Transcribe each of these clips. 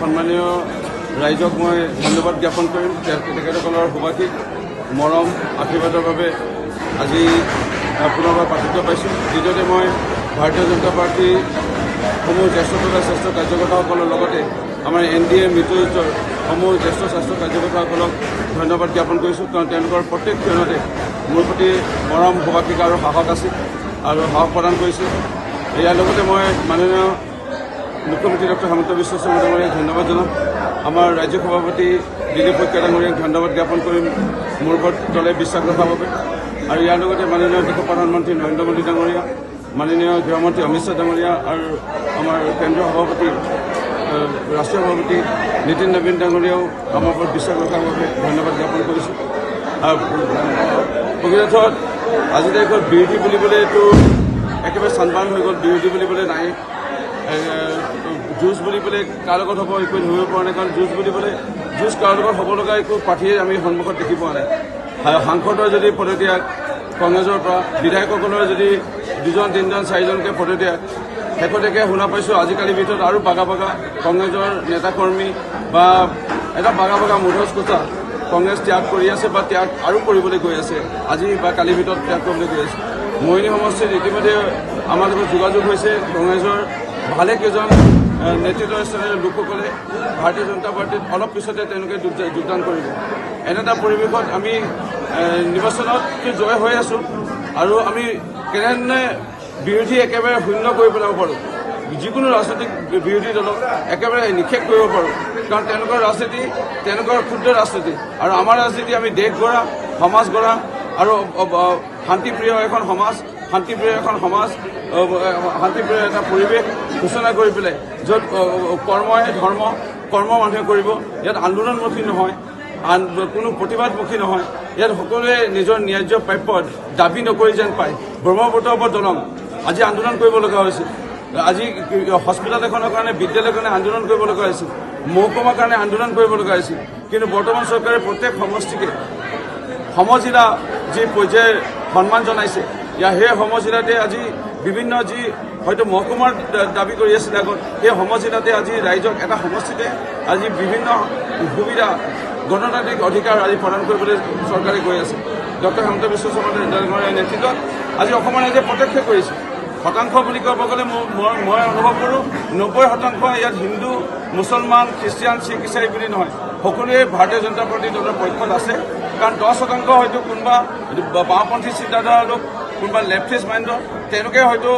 সন্মানীয় ৰাইজক মই ধন্যবাদ জ্ঞাপন কৰিম। তেখেতসকলৰ সুভাষিক মৰম আশীৰ্বাদৰ বাবে আজি পুনৰবাৰ প্ৰাৰ্থিত্ব পাইছোঁ। দ্বিতীয়তে মই ভাৰতীয় জনতা পাৰ্টীৰ সমূহ জ্যেষ্ঠ তথা শ্ৰেষ্ঠ কাৰ্যকৰ্তাসকলৰ লগতে আমাৰ NDA মিত্ৰজোঁটৰ সমূহ জ্যেষ্ঠ শ্ৰেষ্ঠ কাৰ্যকৰ্তাসকলক ধন্যবাদ জ্ঞাপন কৰিছোঁ, কাৰণ তেওঁলোকৰ প্ৰত্যেক ক্ষণতে মোৰ প্ৰতি মৰম সুভাষিক আৰু সাহস আছিল আৰু সাহস প্ৰদান কৰিছিল। ইয়াৰ লগতে মই মাননীয় মুখ্যমন্ত্ৰী ডক্টৰ হিমন্ত বিশ্ব শৰ্মা ডাঙৰীয়াক ধন্যবাদ জনাম। আমাৰ ৰাজ্য সভাপতি দিলীপ শইকীয়া ডাঙৰীয়াক ধন্যবাদ জ্ঞাপন কৰিম মোৰ ওপৰত দলে বিশ্বাস ৰখাৰ বাবে। আৰু ইয়াৰ লগতে মাননীয় দেশৰ প্ৰধানমন্ত্ৰী নৰেন্দ্ৰ মোদী ডাঙৰীয়া, মাননীয় গৃহমন্ত্ৰী অমিত শ্বাহ ডাঙৰীয়া আৰু আমাৰ কেন্দ্ৰীয় সভাপতি ৰাষ্ট্ৰীয় সভাপতি নীতিন নবীন ডাঙৰীয়াও আমাৰ ওপৰত বিশ্বাস ৰখাৰ বাবে ধন্যবাদ জ্ঞাপন কৰিছোঁ। প্ৰকৃতত আজিৰ তাৰিখত বিৰোধী বুলিবলৈতো একেবাৰে চানবান হৈ গ'ল। বিৰোধী বুলিবলৈ নাই, যুঁজ বুলিবলৈ কাৰ লগত হ'ব একো ধৰিব পৰা নাই, কাৰণ যুঁজ কাৰ লগত হ'ব লগা একো প্ৰাৰ্থীয়ে আমি সন্মুখত দেখি পোৱা নাই। সাংসদৰ যদি পদত্যাগ, কংগ্ৰেছৰ পৰা বিধায়কসকলৰ যদি 2জন 3জন 4জনকৈ পদত্যাগ, শেহতীয়াকৈ শুনা পাইছোঁ আজিকালিৰ ভিতৰত আৰু বাগা কংগ্ৰেছৰ নেতাকৰ্মী বা এটা বাগা মুধচ কোটা কংগ্ৰেছ ত্যাগ কৰি আছে বা ত্যাগ আৰু কৰিবলৈ গৈ আছে, আজি বা কালিৰ ভিতৰত ত্যাগ কৰিবলৈ গৈ আছে। মৰিনী সমষ্টিত ইতিমধ্যে আমাৰ লগত যোগাযোগ হৈছে। কংগ্ৰেছৰ ভালেকেইজন নেতৃত্বস্থানীয় লোকসকলে ভাৰতীয় জনতা পাৰ্টীত অলপ পিছতে তেওঁলোকে যোগদান কৰিব। এনে এটা পৰিৱেশত আমি নিৰ্বাচনত জয় হৈ আছোঁ আৰু আমি কেনেধৰণে বিৰোধী একেবাৰে শূন্য কৰি পেলাব পাৰোঁ, যিকোনো ৰাজনৈতিক বিৰোধী দলক একেবাৰে নিষেধ কৰিব পাৰোঁ, কাৰণ তেওঁলোকৰ ৰাজনীতি তেওঁলোকৰ ক্ষুদ্ৰ ৰাজনীতি আৰু আমাৰ ৰাজনীতি আমি দেশ গঢ়া, সমাজ গঢ়া আৰু শান্তিপ্ৰিয় এখন সমাজ, শান্তিপ্ৰিয় এটা পৰিৱেশ ঘোষণা কৰি পেলাই য'ত কৰ্ম মানুহে কৰিব, ইয়াত আন্দোলনমুখী নহয়, কোনো প্ৰতিবাদমুখী নহয়, ইয়াত সকলোৱে নিজৰ ন্যায্য প্ৰাপ্য দাবী নকৰি যেন পায়। ব্ৰহ্মপুত্ৰৰ ওপৰত দলং আজি আন্দোলন কৰিব লগা হৈছিল, আজি হস্পিটেল এখনৰ কাৰণে, বিদ্যালয়ৰ কাৰণে আন্দোলন কৰিব লগা হৈছিল, মহকুমাৰ কাৰণে আন্দোলন কৰিব লগা হৈছিল। কিন্তু বৰ্তমান চৰকাৰে প্ৰত্যেক সমষ্টিকে সমজিলা যি পৰ্যায়ৰ সন্মান জনাইছে, সেই সমজিলাতে আজি বিভিন্ন যি হয়তো মহকুমাৰ দাবী কৰি আছিল আগত, সেই সমজিলাতে আজি ৰাইজক এটা সমষ্টিতে আজি বিভিন্ন সুবিধা গণতান্ত্ৰিক অধিকাৰ আজি প্ৰদান কৰিবলৈ চৰকাৰে গৈ আছে। ডক্টৰ হিমন্ত বিশ্ব শৰ্মা ডাঙৰীয়াৰ নেতৃত্বত আজি অসমৰ ৰাইজে প্ৰত্যক্ষ কৰিছে। শতাংশ বুলি ক'ব গ'লে মই অনুভৱ কৰোঁ 90% ইয়াত হিন্দু, মুছলমান, খ্ৰীষ্টিয়ান, শিখ, ইছাই বুলি নহয়, সকলোৱে ভাৰতীয় জনতা পাৰ্টী দলৰ পক্ষত আছে। কাৰণ 10% হয়তো কোনোবা বাওঁপন্থী চিন্তাধাৰা লোক, কোনোবা লেফটিষ্ট মাইণ্ডৰ, তেওঁলোকে হয়তো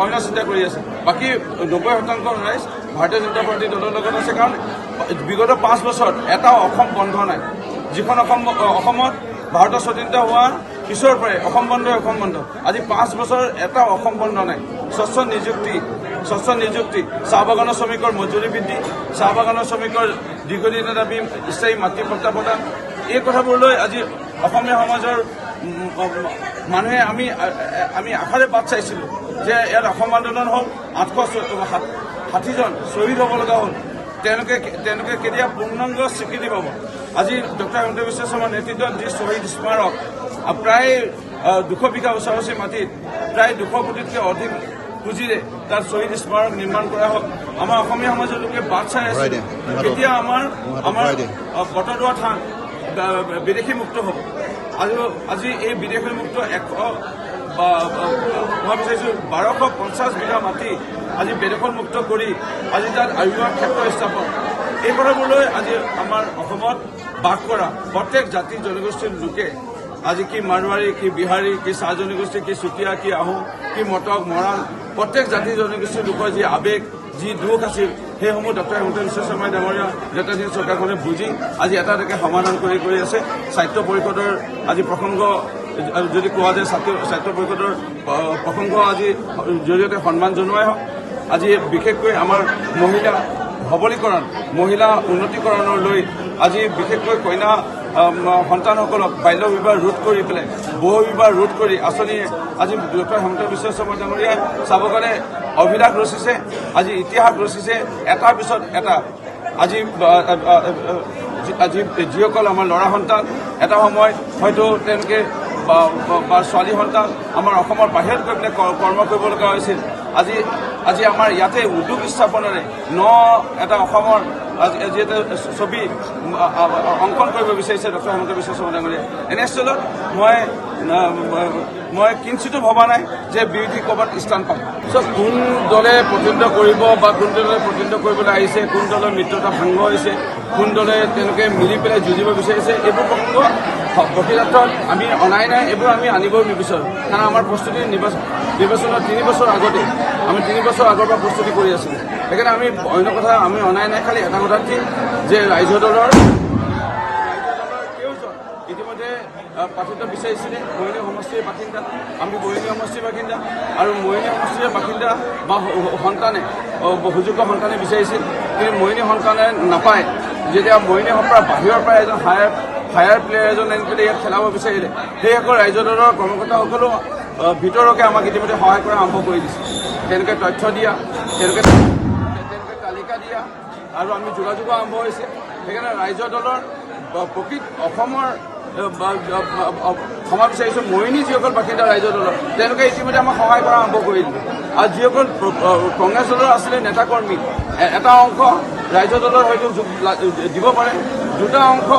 অন্য চিন্তা কৰি আছে। বাকী 90% ৰাইজ ভাৰতীয় জনতা পাৰ্টী দলৰ লগত আছে। কাৰণ বিগত 5 বছৰত এটা অসম বন্ধ নাই, যিখন অসমত ভাৰতৰ স্বাধীনতা হোৱাৰ পিছৰ পৰাই অসম বন্ধ। আজি 5 বছৰ এটা অসম বন্ধ নাই। স্বচ্ছ নিযুক্তি, চাহ বাগানৰ শ্ৰমিকৰ মজুৰি বৃদ্ধি, চাহ বাগানৰ শ্ৰমিকৰ দীৰ্ঘদিনীয়া দাবী, স্থায়ী মাতৃ ভত্তা প্ৰদান, এই কথাবোৰলৈ আজি অসমীয়া সমাজৰ মানুহে আমি আশাৰে বাট চাইছিলোঁ যে ইয়াত অসম আন্দোলন হ'ল, 860জন শ্বহীদ হ'ব লগা হ'ল, তেওঁলোকে কেতিয়া পূৰ্ণাংগ স্বীকৃতি পাব। আজি ডক্টৰ হিমন্ত বিশ্ব শৰ্মাৰ নেতৃত্বত যি শ্বহীদ স্মাৰক প্ৰায় 200 বিঘা ওচৰা-ওচৰি মাটিত প্ৰায় 200 কোটিতকৈ অধিক পুঁজিৰে তাত শ্বহীদ স্মাৰক নিৰ্মাণ কৰা হওক। আমাৰ অসমীয়া সমাজৰ লোকে বাট চাই আছে কেতিয়া আমাৰ বটদ্ৰৱা থান বিদেশী মুক্ত হ'ব। আজি এই বিদেশী মুক্ত মই বিচাৰিছোঁ 1250 বিঘা মাটি আজি বেদখল মুক্ত কৰি আজি তাত আয়োগৰ ক্ষেত্ৰ স্থাপন, এই কথাবোৰলৈ আজি আমাৰ অসমত বাস কৰা প্ৰত্যেক জাতি জনগোষ্ঠীৰ লোকে, আজি কি মাৰোৱাৰী, কি বিহাৰী, কি চাহ জনগোষ্ঠী, কি চুতীয়া, কি আহোম, কি মটক, মৰাণ, প্ৰত্যেক জাতি জনগোষ্ঠীৰ লোকৰ যি আৱেগ, যি দুখ আছিল, সেইসমূহ ডক্টৰ হিমন্ত বিশ্ব শৰ্মা ডাঙৰীয়া নেতৃত্বাধীন চৰকাৰখনে বুজি আজি এটা এটাকৈ সমাধান কৰি আছে। সাহিত্য পৰিষদৰ আজি প্ৰসংগ যদি কোৱা যায়, সাহিত্য পৰিষদৰ প্ৰসংগ আজি জৰিয়তে সন্মান জনোৱাই হওক। আজি বিশেষকৈ আমাৰ মহিলা সবলীকৰণ, মহিলা উন্নতিকৰণলৈ আজি বিশেষকৈ কন্যা সন্তানসকলক বাল্য বিবাহ ৰোধ কৰি পেলাই বহু বিবাহ ৰোধ কৰি আঁচনি আজি ডক্টৰ হিমন্ত বিশ্ব শৰ্মা ডাঙৰীয়াই চাব গ'লে অভিলাষ ৰচিছে, আজি ইতিহাস ৰচিছে, এটাৰ পিছত এটা। আজি যিসকল আমাৰ ল'ৰা সন্তান এটা সময়ত হয়তো তেওঁলোকে বা ছোৱালী সন্তান আমাৰ অসমৰ বাহিৰত গৈ পেলাই কৰ্ম কৰিব লগা হৈছিল, আজি আমাৰ ইয়াতে উদ্যোগ স্থাপনেৰে এটা অসমৰ যিহেতু ছবি অংকন কৰিব বিচাৰিছে ডক্টৰ হিমন্ত বিশ্ব শৰ্মা ডাঙৰীয়াই। এনেস্থলত মই কিঞ্চিতো ভবা নাই যে বিৰোধী ক'ৰবাত স্থান পাম। কোন দলে প্ৰতিদ্বন্দ্বিতা কৰিব বা কোন দলে প্ৰতিদ্বন্দ্বিতা কৰিবলৈ আহিছে, কোন দলৰ মিত্ৰতা ভংগ হৈছে, কোন দলে তেওঁলোকে মিলি পেলাই যুঁজিব বিচাৰিছে, এইবোৰ প্ৰসংগ বহিৰাগত আমি অনাই নাই, এইবোৰ আমি আনিবও নিবিচাৰোঁ। কাৰণ আমাৰ প্ৰস্তুতি নিৰ্বাচনৰ 3 বছৰ আগতে আমি 3 বছৰ আগৰ পৰা প্ৰস্তুতি কৰি আছিলোঁ। সেইকাৰণে আমি অন্য কথা আমি অনাই নাই। খালি এটা কথা কি যে ৰাইজ দলৰ কেউজন ইতিমধ্যে প্ৰাৰ্থিত্ব বিচাৰিছিলে মৰিয়নি সমষ্টিৰ বাসিন্দা, আমি মৰিয়নি সমষ্টিৰ বাসিন্দা আৰু মৰিয়নি সমষ্টিৰ বাসিন্দা বা সন্তানে সুযোগ্য সন্তানে বিচাৰিছিল, কিন্তু মৰিয়নি সন্তানে নাপায়। যেতিয়া মৰিয়নি পৰা বাহিৰৰ পৰা এজন হায়াৰ প্লেয়াৰ এজন আনি পেলাই ইয়াত খেলাব বিচাৰিলে, সেইসকল ৰাইজ দলৰ কৰ্মকৰ্তাসকলেও ভিতৰকে আমাক ইতিমধ্যে সহায় কৰা আৰম্ভ কৰি দিছে। তেওঁলোকে তথ্য দিয়া, তেওঁলোকে তালিকা দিয়া আৰু আমি যোগাযোগ আৰম্ভ হৈছে। সেইকাৰণে ৰাইজ দলৰ প্ৰকৃত অসমৰ ক্ষমা বিচাৰিছোঁ মৰিয়নি যিসকল বাসিন্দা ৰাইজ দলৰ, তেওঁলোকে ইতিমধ্যে আমাক সহায় কৰা আৰম্ভ কৰি দিলে। আৰু যিসকল কংগ্ৰেছ দলৰ আছিলে নেতাকৰ্মী, এটা অংশ ৰাইজ দলৰ হয়তো দিব পাৰে, দুটা অংশ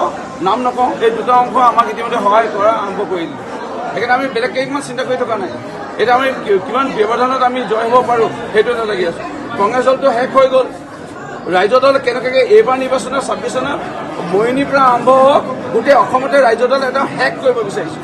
নাম নকওঁ, এই দুটা অংশ আমাক ইতিমধ্যে সহায় কৰা আৰম্ভ কৰি দিলে। সেইকাৰণে আমি বেলেগকৈ ইমান চিন্তা কৰি থকা নাই। এতিয়া আমি কিমান ব্যৱধানত আমি জয় হ'ব পাৰোঁ সেইটো এটা লাগি আছোঁ। কংগ্ৰেছ দলটো শেষ হৈ গ'ল। ৰাইজ দল কেনেকৈ এইবাৰ নিৰ্বাচনত 26 চনত মৰিয়নিৰ পৰা আৰম্ভ হওক, গোটেই অসমতে ৰাইজ দল এটা শেষ কৰিব বিচাৰিছোঁ।